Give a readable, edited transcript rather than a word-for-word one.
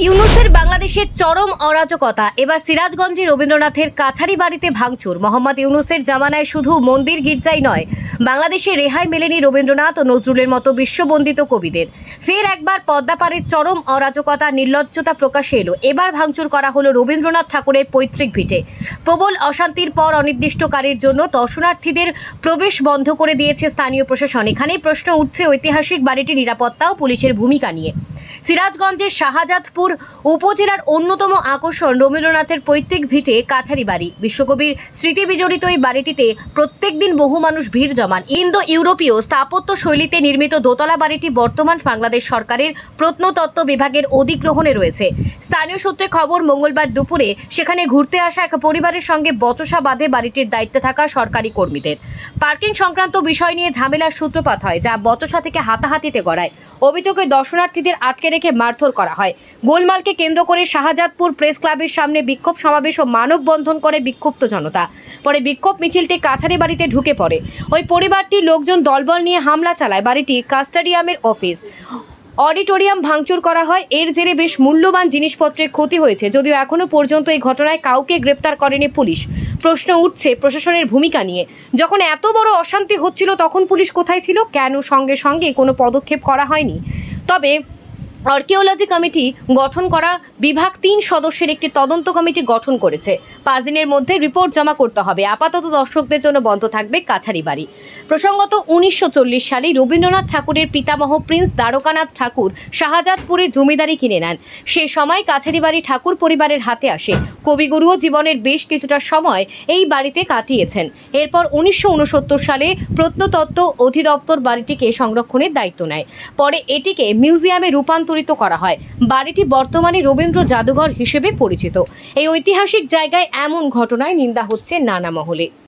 ইউনূসের বাংলাদেশের চরম অরাজকতা। এবার সিরাজগঞ্জে রবীন্দ্রনাথের কাছারি বাড়িতে ভাঙচুর। মোহাম্মদ ইউনূসের জামানায় শুধু মন্দির গির্জাই নয়, বাংলাদেশে রেহাই মেলেনি রবীন্দ্রনাথ ও নজরুলের মতো বিশ্ববন্দিত কবিদের। ফের একবার পদ্মাপাড়ের চরম অরাজকতা, নির্লজ্জতা প্রকাশে এলো। এবার ভাঙচুর করা হলো রবীন্দ্রনাথ ঠাকুরের পৈতৃক ভিটে। প্রবল অশান্তির পর অনির্দিষ্টকালের জন্য দর্শনার্থীদের প্রবেশ বন্ধ করে দিয়েছে স্থানীয় প্রশাসন। এখানেই প্রশ্ন উঠছে ঐতিহাসিক বাড়িটির নিরাপত্তা ও পুলিশের ভূমিকা নিয়ে। সিরাজগঞ্জের শাহজাদপুর উপজেলার অন্যতম আকর্ষণ রবীন্দ্রনাথের পৈতৃক ভিটে কাছারি বাড়ি। বিশ্বকবির স্মৃতি বিজড়িত এই বাড়িটিতে প্রত্যেকদিন বহু মানুষ ভিড় জমান। ইন্দো ইউরোপীয় স্থাপত্য শৈলীতে নির্মিত দোতলা বাড়িটি বর্তমান বাংলাদেশ সরকারের প্রত্নতত্ত্ব বিভাগের অধিগ্রহণে রয়েছে। স্থানীয় সূত্রে খবর, মঙ্গলবার দুপুরে সেখানে ঘুরতে আসা এক পরিবারের সঙ্গে বচসা বাঁধে বাড়িটির দায়িত্বে থাকা সরকারি কর্মীদের। পার্কিং সংক্রান্ত বিষয় নিয়ে ঝামেলার সূত্রপাত হয়, যা বচসা থেকে হাতাহাতিতে গড়ায়। অভিযোগে দর্শনার্থীদের আটকে রেখে মারধর করা হয়। গোলমালকে কেন্দ্র করে শাহজাদপুর প্রেস ক্লাবের সামনে বিক্ষোভ সমাবেশ ও মানববন্ধন করে বিক্ষুব্ধ জনতা। পরে বিক্ষোভ মিছিলটি কাছারি বাড়িতে ঢুকে পড়ে। ওই পরিবারটির লোকজন দলবল নিয়ে হামলা চালায়। বাড়িটি কাস্টাডিয়ামের অফিস, অডিটোরিয়াম ভাঙচুর করা হয়। এর জেরে বেশ মূল্যবান জিনিসপত্রের ক্ষতি হয়েছে। যদিও এখনও পর্যন্ত এই ঘটনায় কাউকে গ্রেপ্তার করেনি পুলিশ। প্রশ্ন উঠছে প্রশাসনের ভূমিকা নিয়ে। যখন এত বড় অশান্তি হচ্ছিল তখন পুলিশ কোথায় ছিল? কেন সঙ্গে সঙ্গে কোনো পদক্ষেপ করা হয়নি? তবে আর্কিওলজি কমিটি গঠন করা বিভাগ ৩ সদস্যের একটি তদন্ত কমিটি গঠন করেছে। ৫ দিনের মধ্যে রিপোর্ট জমা করতে হবে। আপাতত দর্শকদের জন্য বন্ধ থাকবে কাছারি বাড়ি। প্রসঙ্গত ১৯৪০ সালে রবীন্দ্রনাথ ঠাকুরের পিতামহ প্রিন্স দ্বারকানাথ ঠাকুর শাহজাদপুরের জমিদারি কিনে নেন। সে সময় কাছারি বাড়ি ঠাকুর পরিবারের হাতে আসে। কবিগুরুও জীবনের বেশ কিছুটা সময় এই বাড়িতে কাটিয়েছেন। এরপর ১৯৬৯ সালে প্রত্নতত্ত্ব অধিদপ্তর বাড়িটিকে সংরক্ষণের দায়িত্ব নেয়। পরে এটিকে মিউজিয়ামে রূপান্তরিত করা হয়। বাড়িটি বর্তমানে রবীন্দ্র জাদুঘর হিসেবে পরিচিত। এই ঐতিহাসিক জায়গায় এমন ঘটনায় নিন্দা হচ্ছে নানা মহলে।